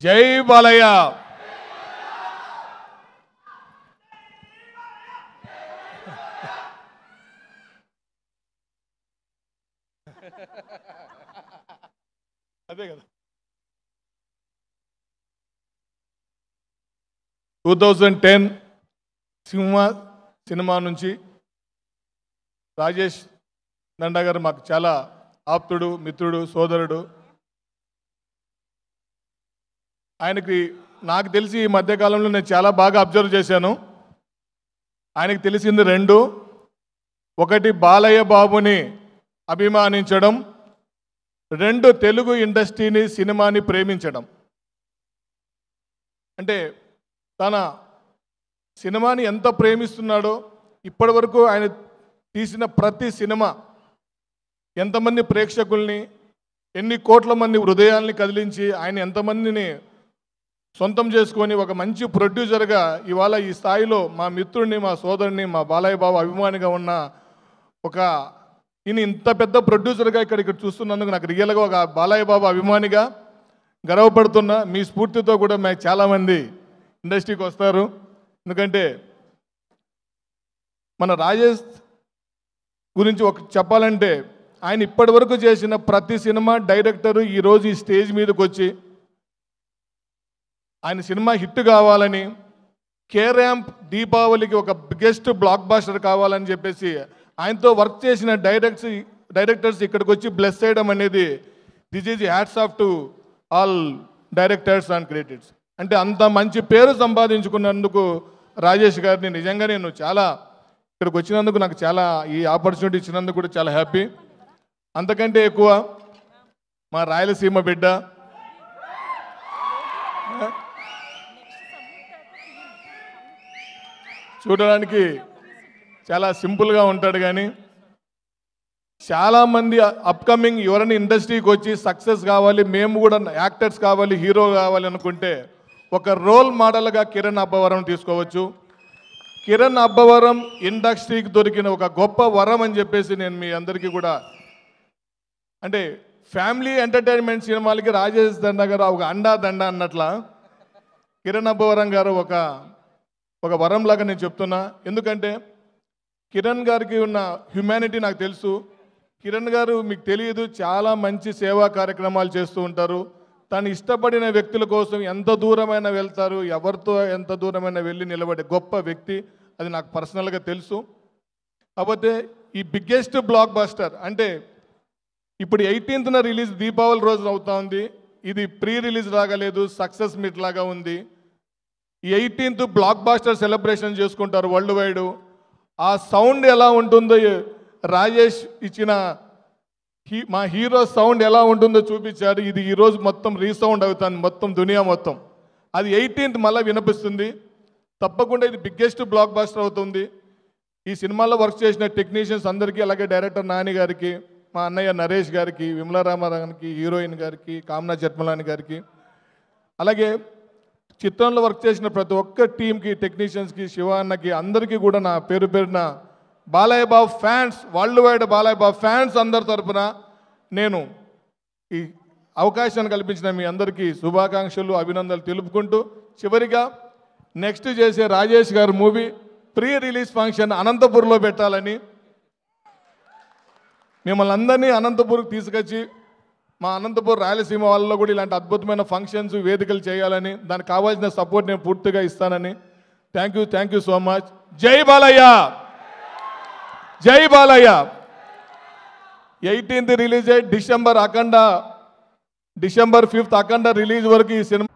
జై బాలయ్య. అదే కదా 2010 సినిమా నుంచి రాజేష్ దండా గారు మాకు చాలా ఆప్తుడు, మిత్రుడు, సోదరుడు. ఆయనకి నాకు తెలిసి ఈ మధ్యకాలంలో నేను చాలా బాగా అబ్జర్వ్ చేశాను. ఆయనకి తెలిసింది రెండు. ఒకటి బాలయ్య బాబుని అభిమానించడం, రెండు తెలుగు ఇండస్ట్రీని, సినిమాని ప్రేమించడం. అంటే తన సినిమాని ఎంత ప్రేమిస్తున్నాడో, ఇప్పటి వరకు ఆయన తీసిన ప్రతి సినిమా ఎంతమంది ప్రేక్షకుల్ని, ఎన్ని కోట్ల మంది హృదయాల్ని కదిలించి ఆయన ఎంతమందిని సొంతం చేసుకొని ఒక మంచి ప్రొడ్యూసర్గా ఇవాళ ఈ స్థాయిలో మా మిత్రుడిని, మా సోదరుని, మా బాలయ్య బాబు అభిమానిగా ఉన్న ఒక ఈయన ఇంత పెద్ద ప్రొడ్యూసర్గా ఇక్కడ చూస్తున్నందుకు నాకు రియల్గా ఒక బాలయ్య బాబు అభిమానిగా గర్వపడుతున్నా. మీ స్ఫూర్తితో కూడా మేము చాలామంది ఇండస్ట్రీకి వస్తారు. ఎందుకంటే మన రాజేష్ గురించి ఒక చెప్పాలంటే ఆయన ఇప్పటి వరకు చేసిన ప్రతి సినిమా డైరెక్టరు ఈరోజు ఈ స్టేజ్ మీదకి వచ్చి ఆయన సినిమా హిట్ కావాలని, కే ర్యాంప్ దీపావళికి ఒక బిగ్గెస్ట్ బ్లాక్ బాస్టర్ కావాలని చెప్పేసి ఆయనతో వర్క్ చేసిన డైరెక్టర్స్ ఇక్కడికి వచ్చి బ్లెస్ చేయడం అనేది this is hats off to all directors and creators. అంటే అంత మంచి పేరు సంపాదించుకున్నందుకు రాజేష్ గారిని నిజంగా నేను చాలా ఇక్కడికి వచ్చినందుకు నాకు చాలా ఈ ఆపర్చునిటీ ఇచ్చినందుకు కూడా చాలా హ్యాపీ. అంతకంటే ఎక్కువ మా రాయలసీమ బిడ్డ, చూడడానికి చాలా సింపుల్గా ఉంటాడు, కానీ చాలామంది అప్కమింగ్ ఎవరైనా ఇండస్ట్రీకి వచ్చి సక్సెస్ కావాలి, మేము కూడా యాక్టర్స్ కావాలి, హీరో కావాలి అనుకుంటే ఒక రోల్ మోడల్గా కిరణ్ అబ్బవరం తీసుకోవచ్చు. కిరణ్ అబ్బవరం ఇండస్ట్రీకి దొరికిన ఒక గొప్ప వరం అని చెప్పేసి నేను మీ అందరికీ కూడా, అంటే ఫ్యామిలీ ఎంటర్టైన్మెంట్ సినిమాలకి రాజేష్ దండా గారు ఒక అండా దండ అన్నట్ల కిరణ్ అబ్బవరం గారు ఒక వరంలాగా నేను చెప్తున్నా. ఎందుకంటే కిరణ్ గారికి ఉన్న హ్యుమానిటీ నాకు తెలుసు. కిరణ్ గారు మీకు తెలియదు, చాలా మంచి సేవా కార్యక్రమాలు చేస్తూ ఉంటారు. తను ఇష్టపడిన వ్యక్తుల కోసం ఎంత దూరమైనా వెళ్తారు, ఎవరితో ఎంత దూరమైనా వెళ్ళి నిలబడే గొప్ప వ్యక్తి. అది నాకు పర్సనల్గా తెలుసు. కాకపోతే ఈ బిగ్గెస్ట్ బ్లాక్ బస్టర్ అంటే ఇప్పుడు 18న రిలీజ్ దీపావళి రోజు అవుతా ఉంది. ఇది ప్రీ రిలీజ్ లాగా లేదు, సక్సెస్ మీట్ లాగా ఉంది. ఈ 18th బ్లాక్ బాస్టర్ సెలబ్రేషన్ చేసుకుంటారు వరల్డ్ వైడ్. ఆ సౌండ్ ఎలా ఉంటుందో రాజేష్ ఇచ్చిన మా హీరో సౌండ్ ఎలా ఉంటుందో చూపించాడు. ఇది ఈరోజు మొత్తం రీసౌండ్ అవుతుంది, మొత్తం దునియా మొత్తం. అది 18th మళ్ళీ వినిపిస్తుంది. తప్పకుండా ఇది బిగ్గెస్ట్ బ్లాక్ బాస్టర్ అవుతుంది. ఈ సినిమాలో వర్క్ చేసిన టెక్నీషియన్స్ అందరికీ, అలాగే డైరెక్టర్ నాని గారికి, మా అన్నయ్య నరేష్ గారికి, విమలా రామారావుకి, హీరోయిన్ గారికి, కామనా జట్మలాని గారికి, అలాగే చిత్రంలో వర్క్ చేసిన ప్రతి ఒక్క టీంకి, టెక్నీషియన్స్కి, శివ అన్నకి, అందరికీ కూడా నా పేరు పేరున Balayya Babu fans, world wide Balayya Babu fans అందరి తరఫున నేను ఈ అవకాశాన్ని కల్పించిన మీ అందరికీ శుభాకాంక్షలు, అభినందనలు తెలుపుకుంటూ, చివరిగా నెక్స్ట్ చేసే రాజేష్ గారి మూవీ ప్రీ రిలీజ్ ఫంక్షన్ అనంతపూర్లో పెట్టాలని, మిమ్మల్ని అందరినీ అనంతపూర్కి తీసుకొచ్చి మా అనంతపూర్ రాయలసీమ వాళ్ళలో కూడా ఇలాంటి అద్భుతమైన ఫంక్షన్స్, వేదికలు చేయాలని, దానికి కావాల్సిన సపోర్ట్ నేను పూర్తిగా ఇస్తానని. Thank you so much. జై బాలయ్య, జై బాలయ్య. 18th రిలీజ్ అయ్యి డిసెంబర్ 5th అఖండ రిలీజ్ వరకు ఈ సినిమా